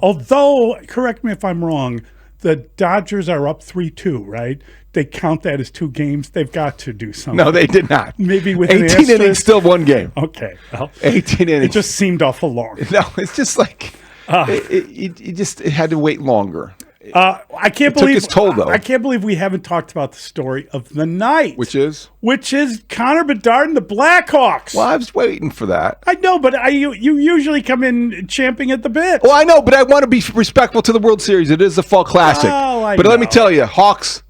Although, correct me if I'm wrong, the Dodgers are up 3-2, right? They count that as 2 games. They've got to do something. No, they did not. Maybe with 18 innings, still 1 game. Okay. Well, 18 innings. it just seemed awful long. No, it's just like it had to wait longer. I can't believe took its toll, though. I can't believe we haven't talked about the story of the night, Which is Connor Bedard and the Blackhawks. Well, I was waiting for that. I know, but you usually come in champing at the bit. Well, I know, but I want to be respectful to the World Series. It is the Fall Classic. But let me tell you, Hawks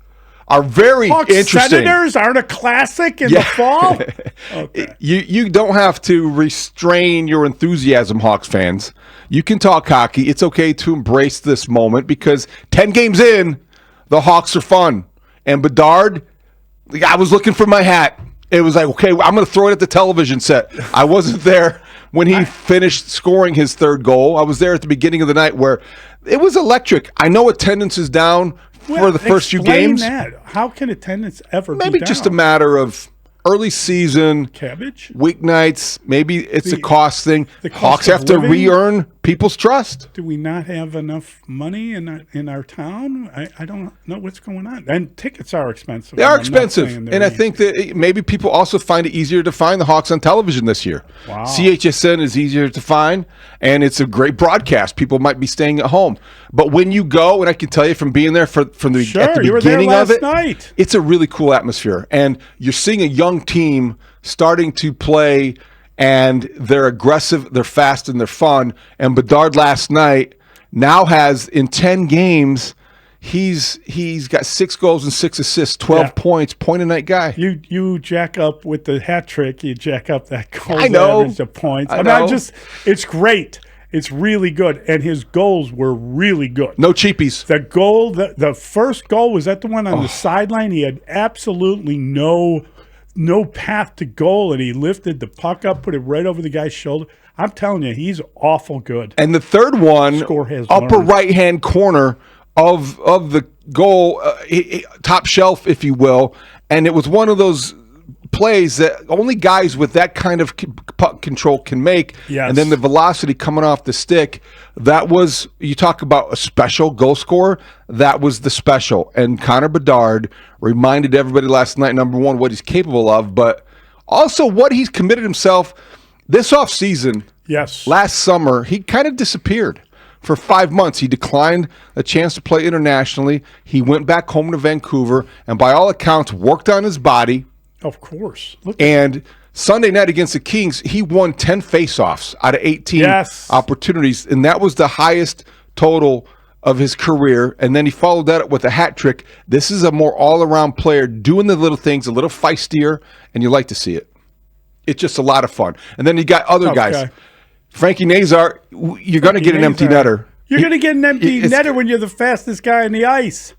are very interesting. Senators aren't a classic in the fall? Okay. You don't have to restrain your enthusiasm, Hawks fans. You can talk hockey. It's okay to embrace this moment because 10 games in, the Hawks are fun. And Bedard, I was looking for my hat. It was like, okay, I'm going to throw it at the television set. I wasn't there when he finished scoring his 3rd goal. I was there at the beginning of the night where it was electric. I know attendance is down for the first few games. How can attendance ever be Maybe down? just a matter of early season, weeknights. Maybe it's a cost thing. Hawks have to re-earn people's trust. Do we not have enough money in our town? I don't know what's going on. And tickets are expensive. They are expensive. And I think that maybe people also find it easier to find the Hawks on television this year. Wow. CHSN is easier to find, and it's a great broadcast. People might be staying at home. But when you go, and I can tell you from being there from at the beginning of it, it's a really cool atmosphere. And you're seeing a young team starting to play, and they're aggressive, they're fast, and they're fun. And Bedard last night now has, in 10 games, he's got 6 goals and 6 assists, 12 points, point-a-night guy. You jack up with the hat trick, you jack up that goal average of points. It's great. It's really good. And his goals were really good. No cheapies. The goal, the first goal, was that the one on the sideline? He had absolutely no path to goal, and he lifted the puck up, put it right over the guy's shoulder. I'm telling you, he's awful good. And the third one, upper right-hand corner of the goal, top shelf, if you will, and it was one of those plays that only guys with that kind of puck control can make. Yes. And then the velocity coming off the stick, that was, you talk about a special goal scorer, that was the special. And Connor Bedard reminded everybody last night, number one, what he's capable of, but also what he's committed himself this offseason. Yes. Last summer, he kind of disappeared. For 5 months, he declined a chance to play internationally. He went back home to Vancouver and, by all accounts, worked on his body. Of course. And Sunday night against the Kings, he won 10 faceoffs out of 18 opportunities, and that was the highest total of his career. And then he followed that up with a hat trick. This is a more all-around player doing the little things, a little feistier, and you like to see it. It's just a lot of fun. And then you got other guys. Frankie Nazar, you're going to get an empty netter. You're going to get an empty netter when you're the fastest guy on the ice.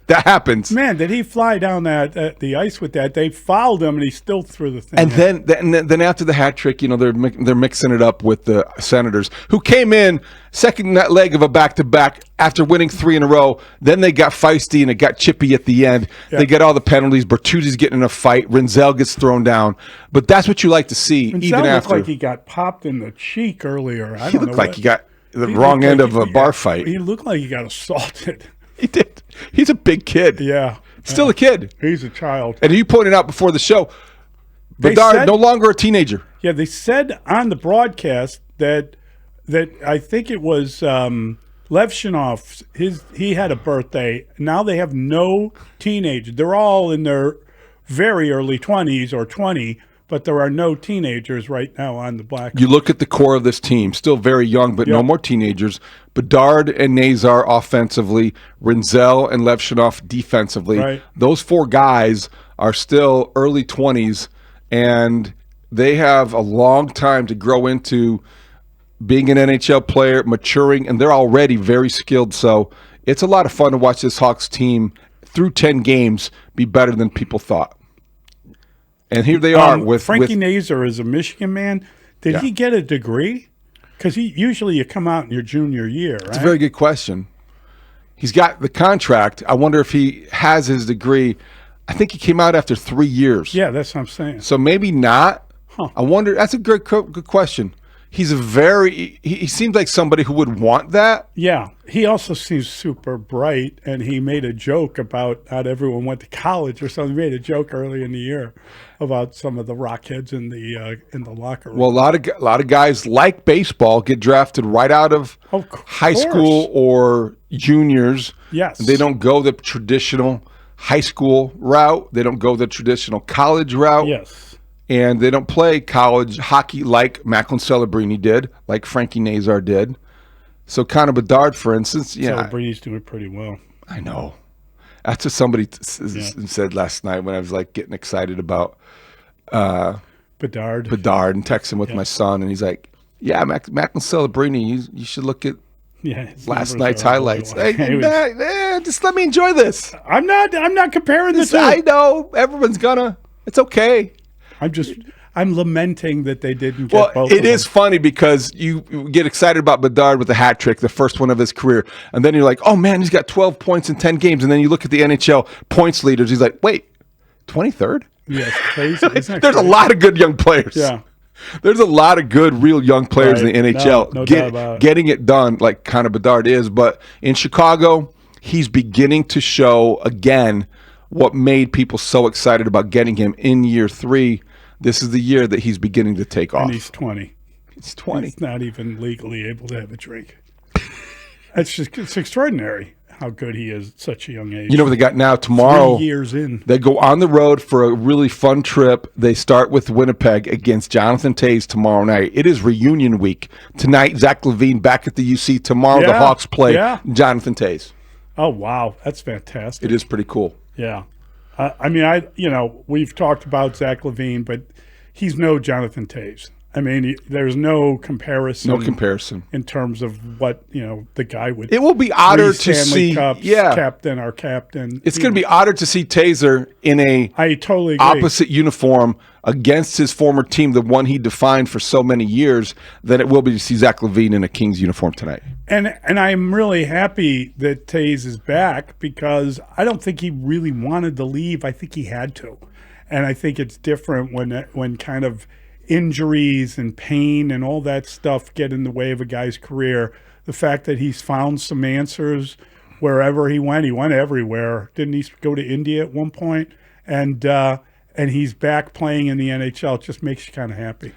That happens. Man, did he fly down the ice with that? They fouled him, and he still threw the thing. And then after the hat trick, they're mixing it up with the Senators, who came in second leg of a back-to-back after winning 3 in a row. Then they got feisty, and it got chippy at the end. Yeah. They get all the penalties. Bertuzzi's getting in a fight. Rinzel gets thrown down. But that's what you like to see, even after. Looked like he got popped in the cheek earlier. He looked like he got the wrong end of a bar fight. He looked like he got assaulted. He did. He's a big kid. Yeah. Still a kid. He's a child. And you pointed out before the show, Bedard no longer a teenager. Yeah, they said on the broadcast that I think it was Levshinov, he had a birthday. Now they have no teenagers. They're all in their very early 20s or 20, but there are no teenagers right now on the Blackhawks. You look at the core of this team, still very young, but no more teenagers. Bedard and Nazar offensively, Rinzel and Levshinov defensively. Right. Those 4 guys are still early 20s, and they have a long time to grow into being an NHL player, maturing, and they're already very skilled. So it's a lot of fun to watch this Hawks team through 10 games be better than people thought. And here they are with Frankie Nazar is a Michigan man. Did he get a degree? Because usually you come out in your junior year, right? It's a very good question. He's got the contract. I wonder if he has his degree. I think he came out after 3 years. Yeah, that's what I'm saying. So maybe not. Huh. I wonder. That's a good question. He's he seems like somebody who would want that. Yeah. He also seems super bright, and he made a joke about not everyone went to college or something. He made a joke early in the year about some of the rockheads in the locker room. Well, a lot of guys like baseball get drafted right out of high school or juniors. Yes. They don't go the traditional high school route. They don't go the traditional college route. Yes. And they don't play college hockey like Macklin Celebrini did, like Frankie Nazar did. So Connor Bedard, for instance, Celebrini's doing pretty well. I know. That's what somebody said last night when I was like getting excited about Bedard and texting with my son, and he's like, "Yeah, Macklin Celebrini, you should look at last night's highlights." Hey, just let me enjoy this. I'm not comparing the two. I know everyone's gonna. It's okay. I'm lamenting that they didn't get both. It is funny because you get excited about Bedard with a hat trick, the first one of his career, and then you're like, "Oh man, he's got 12 points in 10 games," and then you look at the NHL points leaders. He's like, "Wait, 23rd?" Yes, crazy. There's a lot of good young players. Yeah. There's a lot of good, real young players in the NHL. No doubt about it. Getting it done like Connor Bedard is, but in Chicago, he's beginning to show again what made people so excited about getting him in year 3. This is the year that he's beginning to take off. And he's 20. He's 20. He's not even legally able to have a drink. It's extraordinary how good he is at such a young age. You know what they got now? Tomorrow, 3 years in. They go on the road for a really fun trip. They start with Winnipeg against Jonathan Toews tomorrow night. It is reunion week. Tonight, Zach LaVine back at the UC. Tomorrow, the Hawks play Jonathan Toews. Oh, wow. That's fantastic. It is pretty cool. Yeah. We've talked about Zach LaVine, but he's no Jonathan Toews. I mean, there's no comparison. No comparison in terms of what the guy would. It will be odder to see. Cups, captain. It's going to be odder to see Taser in I totally agree. Opposite uniform against his former team, the one he defined for so many years, than it will be to see Zach LaVine in a Kings uniform tonight. And I'm really happy that Toews is back because I don't think he really wanted to leave. I think he had to, and I think it's different when kind of injuries and pain and all that stuff get in the way of a guy's career. The fact that he's found some answers wherever he went everywhere. Didn't he go to India at one point? And he's back playing in the NHL. It just makes you kind of happy.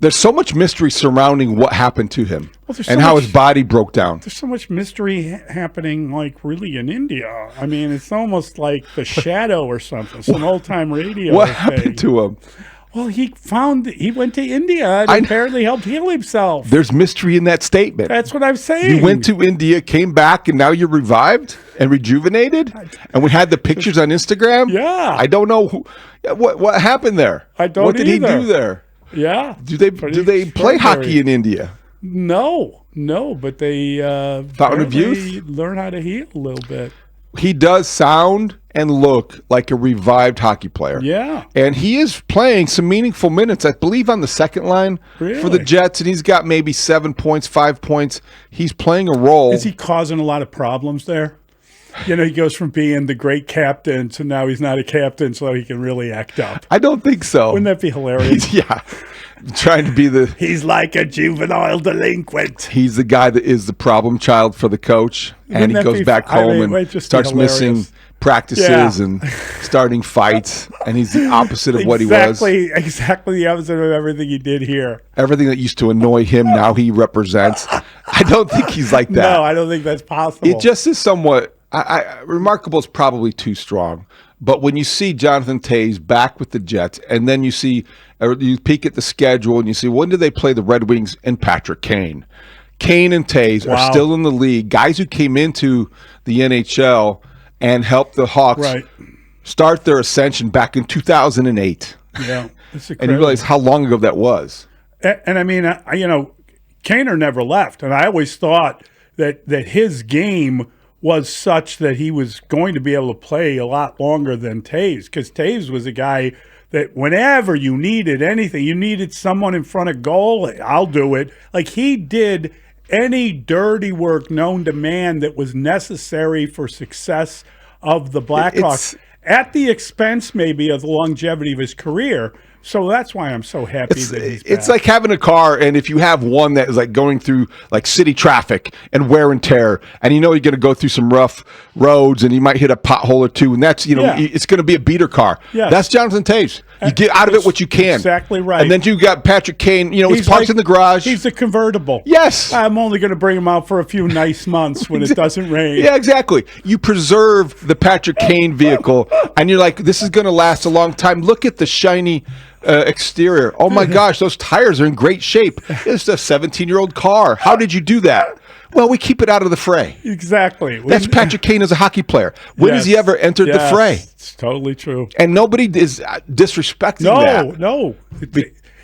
There's so much mystery surrounding what happened to him how his body broke down. There's so much mystery happening, like really in India. I mean, it's almost like The Shadow or something, some old-time radio What happened to him? Well, he went to India and apparently helped heal himself. There's mystery in that statement. That's what I'm saying. You went to India, came back, and now you're revived and rejuvenated? And we had the pictures on Instagram? Yeah. I don't know what happened there. I don't What did either. he do there? Yeah. Do they play hockey in India? No, but they Fountain of Youth? Learn how to heal a little bit. He does sound and look like a revived hockey player. Yeah. And he is playing some meaningful minutes, I believe, on the second line for the Jets, and he's got maybe 7 points, 5 points. He's playing a role. Is he causing a lot of problems there? He goes from being the great captain to now he's not a captain, so he can really act up. I don't think so. Wouldn't that be hilarious? Yeah. Trying to be He's like a juvenile delinquent. He's the guy that is the problem child for the coach, and he goes back home and starts missing practices and starting fights, and he's the opposite of what he was. Exactly the opposite of everything he did here. Everything that used to annoy him, now he represents. I don't think he's like that. No, I don't think that's possible. It just is somewhat remarkable is probably too strong. But when you see Jonathan Toews back with the Jets, and then you peek at the schedule and you see, when do they play the Red Wings and Patrick Kane? Kane and Toews are still in the league. Guys who came into the NHL and helped the Hawks start their ascension back in 2008. Yeah, it's incredible. And you realize how long ago that was. And I mean, Kaner never left. And I always thought that his game was such that he was going to be able to play a lot longer than Toews, because Toews was a guy that whenever you needed anything, you needed someone in front of goal, I'll do it. Like, he did any dirty work known to man that was necessary for success of the Blackhawks, at the expense maybe of the longevity of his career. So that's why I'm so happy that he's back. It's like having a car, and if you have one that is like going through like city traffic and wear and tear, and you're going to go through some rough roads, and you might hit a pothole or two, and that's it's going to be a beater car. Yes. That's Jonathan Toews. You get out of it what you can. Exactly right. And then you got Patrick Kane. He's parked in the garage. He's a convertible. Yes. I'm only going to bring him out for a few nice months when it doesn't rain. Yeah, exactly. You preserve the Patrick Kane vehicle, and you're like, this is going to last a long time. Look at the shiny exterior. Oh my gosh, those tires are in great shape. It's a 17-year-old car. How did you do that? Well, we keep it out of the fray. Exactly. That's Patrick Kane as a hockey player. When has he ever entered the fray? It's totally true. And nobody is disrespecting that. No.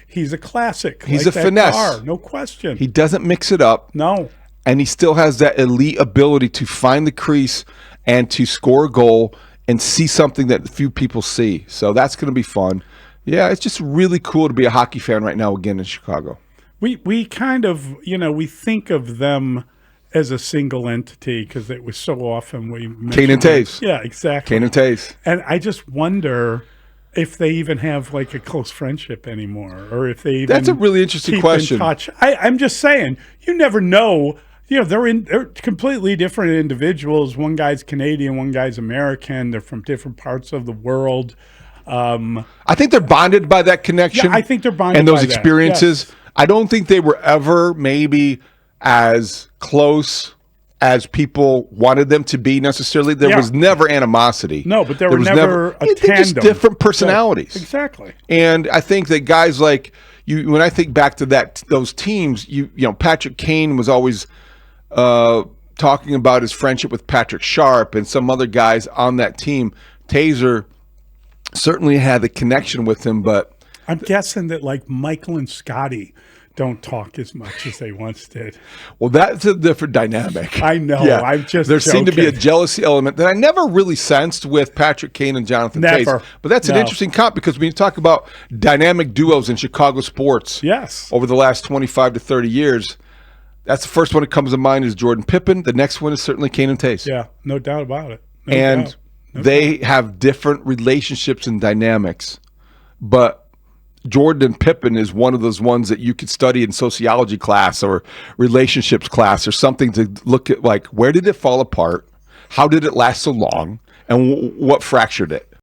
He's a classic. He's a finesse. Car, no question. He doesn't mix it up. No. And he still has that elite ability to find the crease and to score a goal and see something that few people see. So that's going to be fun. Yeah, it's just really cool to be a hockey fan right now again in Chicago. We kind of, we think of them as a single entity because it was so often we mentioned Kane and Toews. Yeah, exactly. Kane and Toews. And I just wonder if they even have like a close friendship anymore, or if they even That's a really interesting question. In touch. I'm just saying, you never know. They're completely different individuals. One guy's Canadian, one guy's American. They're from different parts of the world. I think they're bonded by that connection. Yeah, I think they're bonded and those by experiences. Yes. I don't think they were ever maybe as close as people wanted them to be necessarily. There was never animosity. No, but there was never a tandem. Just different personalities. Yeah, exactly. And I think that guys like you, when I think back to those teams, Patrick Kane was always talking about his friendship with Patrick Sharp and some other guys on that team. Taser certainly had the connection with him, but I'm guessing that like Michael and Scotty don't talk as much as they once did. Well, that's a different dynamic. I know. Yeah. I'm just there joking. seemed to be a jealousy element that I never really sensed with Patrick Kane and Jonathan Toews. But that's an interesting comp because when you talk about dynamic duos in Chicago sports over the last 25 to 30 years, that's the first one that comes to mind is Jordan Pippen. The next one is certainly Kane and Toews. Yeah, no doubt about it. They have different relationships and dynamics, but Jordan Pippen is one of those ones that you could study in sociology class or relationships class or something to look at, like, where did it fall apart? How did it last so long? And what fractured it?